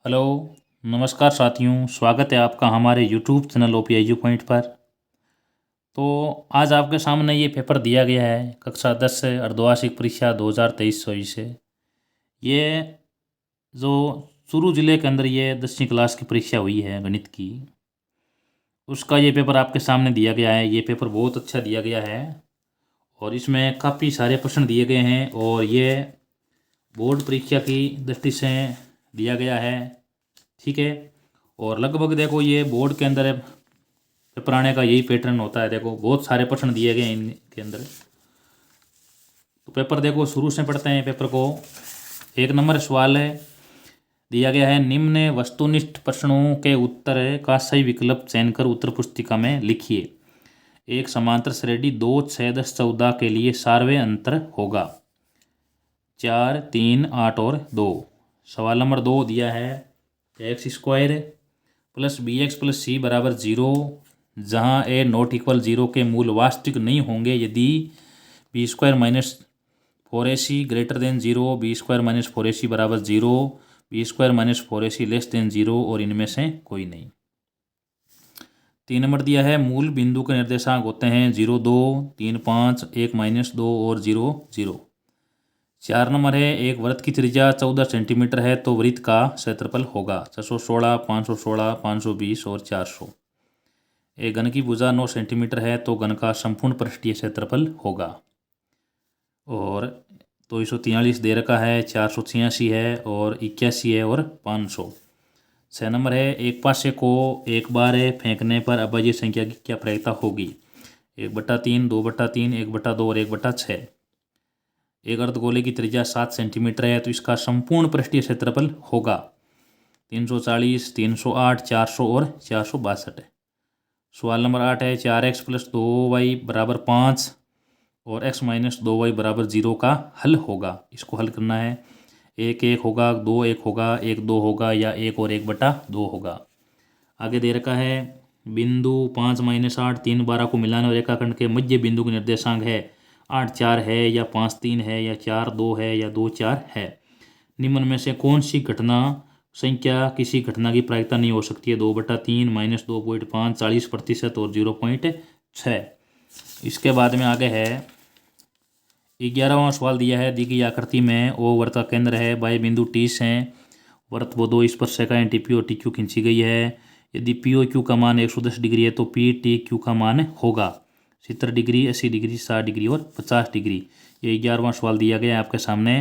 Hello, नमस्कार साथियों। स्वागत है आपका हमारे YouTube channel OP edu point पर। तो आज आपके सामने ये पेपर दिया गया है कक्षा 10 से अर्धवार्षिक परीक्षा 2023-24 से। ये जो चूरू जिले के अंदर ये 10वीं क्लास की परीक्षा हुई है गणित की, उसका ये पेपर आपके सामने दिया गया है। ये पेपर बहुत अच्छा दिया गया है और इसमें काफ़ी सारे प्रश्न दिए गए हैं और ये बोर्ड परीक्षा की दृष्टि से दिया गया है। ठीक है। और लगभग देखो ये बोर्ड के अंदर पेपर आने का यही पैटर्न होता है। देखो बहुत सारे प्रश्न दिए गए हैं इनके अंदर। तो पेपर देखो शुरू से पढ़ते हैं पेपर को। 1 नंबर सवाल है दिया गया है, निम्न वस्तुनिष्ठ प्रश्नों के उत्तर का सही विकल्प चयन कर उत्तर पुस्तिका में लिखिए। एक समांतर श्रेणी 2, 6, 10, 14 के लिए सार्वय अंतर होगा 4, 3, 8 और 2। सवाल नंबर 2 दिया है x² plus bx plus c बराबर 0, जहाँ a नॉट इक्वल 0 के मूल वास्तविक नहीं होंगे यदि b² minus 4ac greater than 0, b² minus 4ac बराबर 0, b² minus 4ac less than 0 और इनमें से कोई नहीं। 3 नंबर दिया है, मूल बिंदु के निर्देशांक होते हैं 0, 2, 3, 5, 1, -2 और 0, 0। 4 नंबर है, एक वृत्त की त्रिज्या 14 सेंटीमीटर है तो वृत्त का क्षेत्रफल होगा 616, 516, 520 और 400। एक घन की भुजा 9 सेंटीमीटर है तो घन का संपूर्ण पृष्ठीय क्षेत्रफल होगा। और 243 दे रखा है, 486 है और 81 है और 500। 6 नंबर है, एक पासे को एक बार फेंकने पर अभाज्य संख्या की क्या प्रायिकता होगी? 1/3, 2/3, 1/2 और 1/6। एक अर्धगोले की त्रिज्या 7 सेंटीमीटर है तो इसका संपूर्ण पृष्ठीय क्षेत्रफल होगा 340, 308, 400 और 462। सवाल नंबर 8 है, 4x प्लस 2y बराबर 5 और x माइनस 2y बराबर 0 का हल होगा। इसको हल करना है। 1, 1 होगा, 2, 1 होगा, 1, 2 होगा या 1 और 1/2 होगा। आगे दे रखा है, बिंदु 5, -8, 3, 12 को मिलाने और रेखाखंड के मध्य बिंदु के निर्देशांक है 8, 4 है या 5, 3 है या 4, 2 है या 2, 4 है। निम्न में से कौन सी घटना संख्या किसी घटना की प्रायिकता नहीं हो सकती है? 2/3, -2.5, 40% और 0.6। इसके बाद में आगे है 11वां सवाल दिया है, दी गई आकृति में ओ वृत्त का केंद्र है, बाह्य बिंदु टी से वृत्त वो 2 स्पर्शरेखाएं टी और टी क्यू खींची गई है। यदि पी ओ क्यू का मान 110 डिग्री है तो पी टी क्यू का मान होगा 70 डिग्री, 80 डिग्री, 60 डिग्री और 50 डिग्री। ये 11वां सवाल दिया गया है आपके सामने।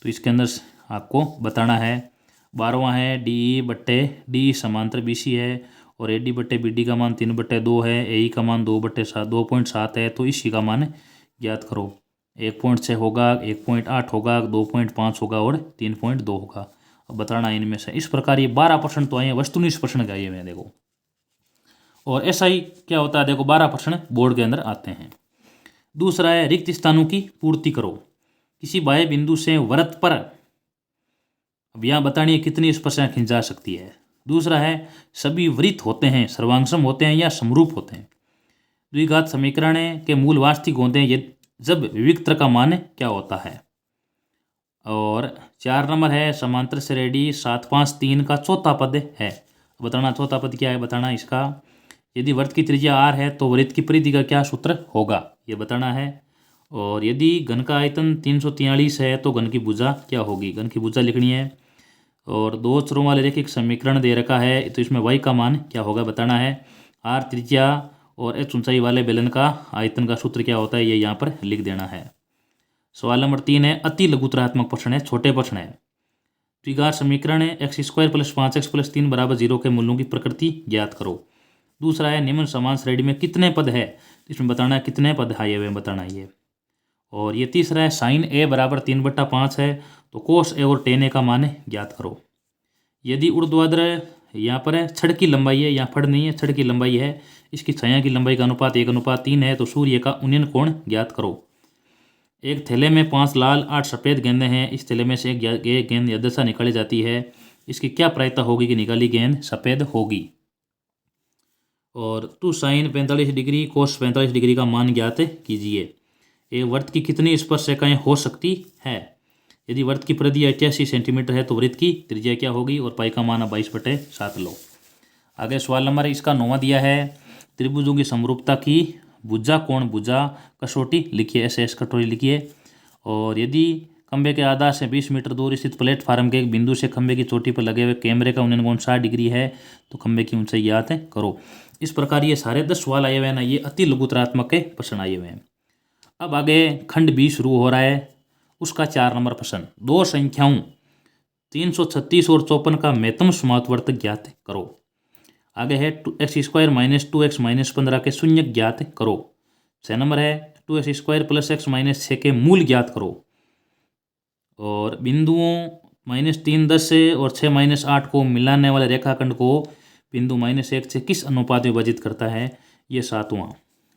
तो इसके अंदर आपको बताना है। 12वां है, डी समांतर बी सी है और ए डी बटे बी डी का मान 3/2 है, ए ई का मान 2/7 है तो इसी का मान ज्ञात करो। 1.6 होगा, 1.8 होगा, 2.5 होगा और 3.2 होगा। अब बताना इनमें से। इस प्रकार ये 12 प्रश्न तो आए हैं, वस्तुनिष्ठ प्रश्न का ये में देखो। और ऐसा ही क्या होता है देखो, 12 प्रश्न बोर्ड के अंदर आते हैं। दूसरा है, रिक्त स्थानों की पूर्ति करो। किसी बाह्य बिंदु से वृत्त पर अब यहाँ बतानी है कितनी स्पर्शरेखा खींची जा सकती है। दूसरा है, सभी वृत्त होते हैं सर्वांगसम होते हैं या समरूप होते हैं। द्विघात समीकरण के मूल वास्तविक होते हैं जब विविक्तर का मान क्या होता है। और 4 नंबर है, समांतर श्रेणी 7, 5, 3 का चौथा पद है। बताना चौथा पद क्या है, बताना इसका। यदि वृत्त की त्रिज्या r है तो वृत्त की परिधि का क्या सूत्र होगा, ये बताना है। और यदि घन का आयतन 343 है तो घन की भुजा क्या होगी, घन की भुजा लिखनी है। और 2 चरों वाले रेखिक समीकरण दे रखा है तो इसमें y का मान क्या होगा बताना है। r त्रिज्या और h ऊंचाई वाले बेलन का आयतन का सूत्र क्या होता है ये यहाँ पर लिख देना है। सवाल नंबर 3 है, अति लघुतरात्मक प्रश्न है, छोटे प्रश्न है। द्विघात समीकरण है, x² प्लस 5x प्लस 3 बराबर 0 के मूल्यों की प्रकृति ज्ञात करो। दूसरा है, निम्न समान श्रेणी में कितने पद है, इसमें बताना है कितने पद है ये बताना है ये। और ये तीसरा है, साइन a बराबर 3/5 है तो कोस a और टेन a का मान ज्ञात करो। यदि ऊर्ध्वाधर यहाँ पर है, छड़ की लंबाई है, यहाँ फड़ नहीं है, छड़ की लंबाई है, इसकी छाया की लंबाई का अनुपात 1:3 है तो सूर्य का उन्नयन कोण ज्ञात करो। एक थैले में 5 लाल 8 सफ़ेद गेंदें हैं। इस थैले में से एक गेंद यदृच्छा निकाली जाती है, इसकी क्या प्रायिकता होगी कि निकाली गेंद सफ़ेद होगी। और 2 साइन 45 डिग्री कोस 45 डिग्री का मान ज्ञात कीजिए। एक वृत्त की कितनी स्पर्शरेखाएं हो सकती है, यदि वृत्त की परिधि 88 सेंटीमीटर है तो वृत्त की त्रिज्या क्या होगी, और पाई का मान 22/7 लो। आगे सवाल नंबर इसका 9वां दिया है, त्रिभुजों की समरूपता की भुजा कोण भुजा कसौटी लिखिए, SS कटोरी लिखिए। और यदि खंबे के आधार से 20 मीटर दूर स्थित प्लेटफार्म के एक बिंदु से खंबे की चोटी पर लगे हुए कैमरे का उन्नयन कोण 60 डिग्री है तो खंबे की ऊंचाई ज्ञात करो। इस प्रकार ये सारे 10 सवाल आए हुए हैं ना, ये अति लघुतरात्मक के प्रश्न आए हुए हैं। अब आगे खंड 20 शुरू हो रहा है, उसका 4 नंबर प्रश्न, दो संख्याओं 336 और 54 का महत्तम समावर्तक ज्ञात करो। आगे है x² - 2x - 15 के शून्य ज्ञात करो। 6 नंबर है 2x² + x - 6 के मूल ज्ञात करो। और बिंदुओं -3 10 से और 6 - 8 को मिलाने वाले रेखाखंड को बिंदु -1 से किस अनुपात में विभाजित करता है, ये 7वां।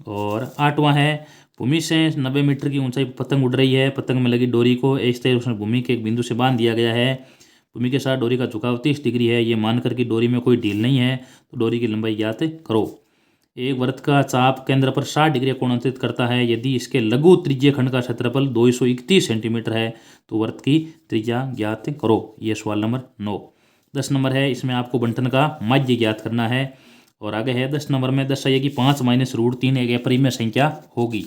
और 8वां है, भूमि से 90 मीटर की ऊंचाई पर पतंग उड़ रही है, पतंग में लगी डोरी को इस तरह उसमें भूमि के एक बिंदु से बांध दिया गया है, भूमि के साथ डोरी का झुकाव 30 डिग्री है, ये मानकर कि डोरी में कोई ढील नहीं है तो डोरी की लंबाई ज्ञात करो। एक वृत्त का चाप केंद्र पर 60 डिग्री कोण अंतरित करता है, यदि इसके लघु त्रिज्य खंड का क्षेत्रफल 231 सेंटीमीटर है तो वृत्त की त्रिज्या ज्ञात करो। ये सवाल नंबर 9। 10 नंबर है, इसमें आपको बंटन का माध्य ज्ञात करना है। और आगे है 10 नंबर में दर्शाइए कि 5 - √3 एक अपरिमेय संख्या होगी।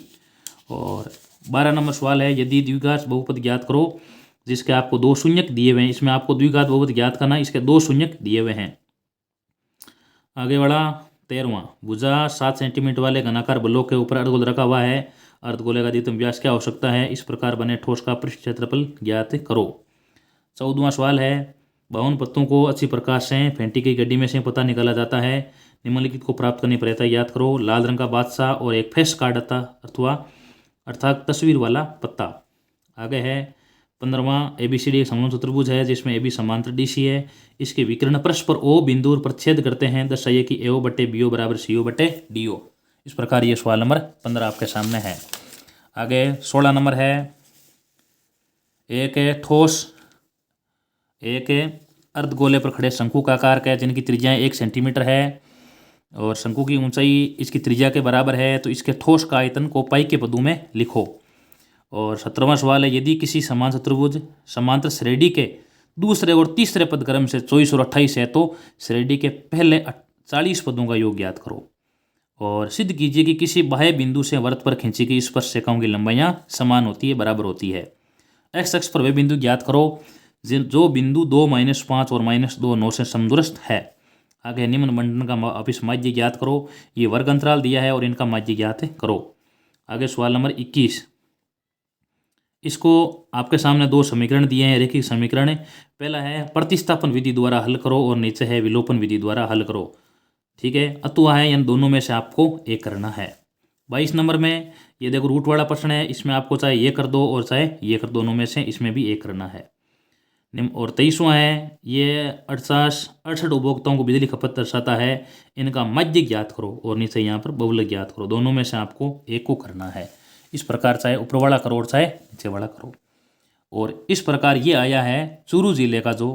और 12 नंबर सवाल है, यदि द्विघात बहुपद ज्ञात करो, जिसके आपको 2 शून्यक दिए हुए हैं, इसमें आपको द्विघात बहुपद ज्ञात करना, इसके 2 शून्यक दिए हुए हैं। आगे बढ़ा 13वां, भुजा 7 सेंटीमीटर वाले घनाकार बलों के ऊपर अर्धगोल रखा हुआ है, अर्धगोले का अधिकतम व्यास क्या हो सकता है, इस प्रकार बने ठोस का पृष्ठ क्षेत्रफल ज्ञात करो। 14वां सवाल है, 52 पत्तों को अच्छी प्रकाश से फेंटी की गड्डी में से पता निकाला जाता है, निम्नलिखित को प्राप्त करने पर याद करो। लाल रंग का बादशाह और एक फेस कार्ड अर्थात तस्वीर वाला पत्ता। आगे है 15वां, ABCD एक समकोण चतुर्भुज है जिसमें AB समांतर DC है, इसके विकर्ण परस्पर O बिंदु पर छेद करते हैं, दर्शाइए कि AO/BO = CO/DO। इस प्रकार ये सवाल नंबर 15 आपके सामने है। आगे 16 नंबर है, एक अर्धगोले पर खड़े शंकु का आकार का है जिनकी त्रिज्या 1 सेंटीमीटर है और शंकु की ऊंचाई इसकी त्रिज्या के बराबर है, तो इसके ठोस का आयतन को पाई के पदों में लिखो। और 17वां सवाल है, यदि किसी समान चतुर्भुज समांतर श्रेणी के दूसरे और तीसरे पद क्रम से 24 और 28 है तो श्रेणी के पहले 40 पदों का योग ज्ञात करो। और सिद्ध कीजिए कि किसी बाह्य बिंदु से वृत्त पर खींची गई स्पर्श रेखाओं की लंबाइयाँ समान होती है, बराबर होती है। एक्स अक्ष पर वे बिंदु ज्ञात करो जो बिंदु 2 - 5 और -2 9 से समदूरस्थ है। आगे निम्न बंटन का वापिस माध्य ज्ञात करो, ये वर्ग अंतराल दिया है और इनका माध्य ज्ञात करो। आगे सवाल नंबर 21, इसको आपके सामने 2 समीकरण दिए हैं, रेखिक समीकरण। पहला है प्रतिस्थापन विधि द्वारा हल करो और नीचे है विलोपन विधि द्वारा हल करो। ठीक है, अतुआ है, इन दोनों में से आपको एक करना है। 22 नंबर में ये देखो रूट वाला प्रश्न है, इसमें आपको चाहे ये कर दो और चाहे ये कर, दोनों में से इसमें भी एक करना है। और 23वां है, ये 68 उपभोक्ताओं को बिजली खपत दर्शाता है, इनका माध्य ज्ञात करो और नीचे यहाँ पर बहुलक ज्ञात करो, दोनों में से आपको एक को करना है। इस प्रकार चाहे ऊपर वाला करो और चाहे नीचे वाला करो। और इस प्रकार ये आया है चूरू जिले का जो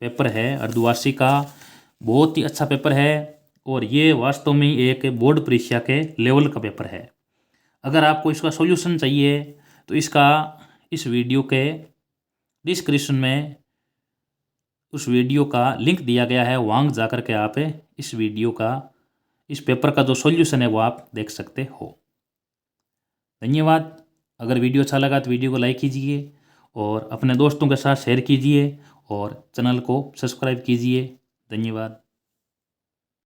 पेपर है अर्धवार्षिक का, बहुत ही अच्छा पेपर है और ये वास्तव में एक बोर्ड परीक्षा के लेवल का पेपर है। अगर आपको इसका सॉल्यूशन चाहिए तो इस वीडियो के डिस्क्रिप्शन में उस वीडियो का लिंक दिया गया है, वहाँ जाकर के आप इस पेपर का जो सॉल्यूशन है वो आप देख सकते हो। धन्यवाद। अगर वीडियो अच्छा लगा तो वीडियो को लाइक कीजिए और अपने दोस्तों के साथ शेयर कीजिए और चैनल को सब्सक्राइब कीजिए। धन्यवाद।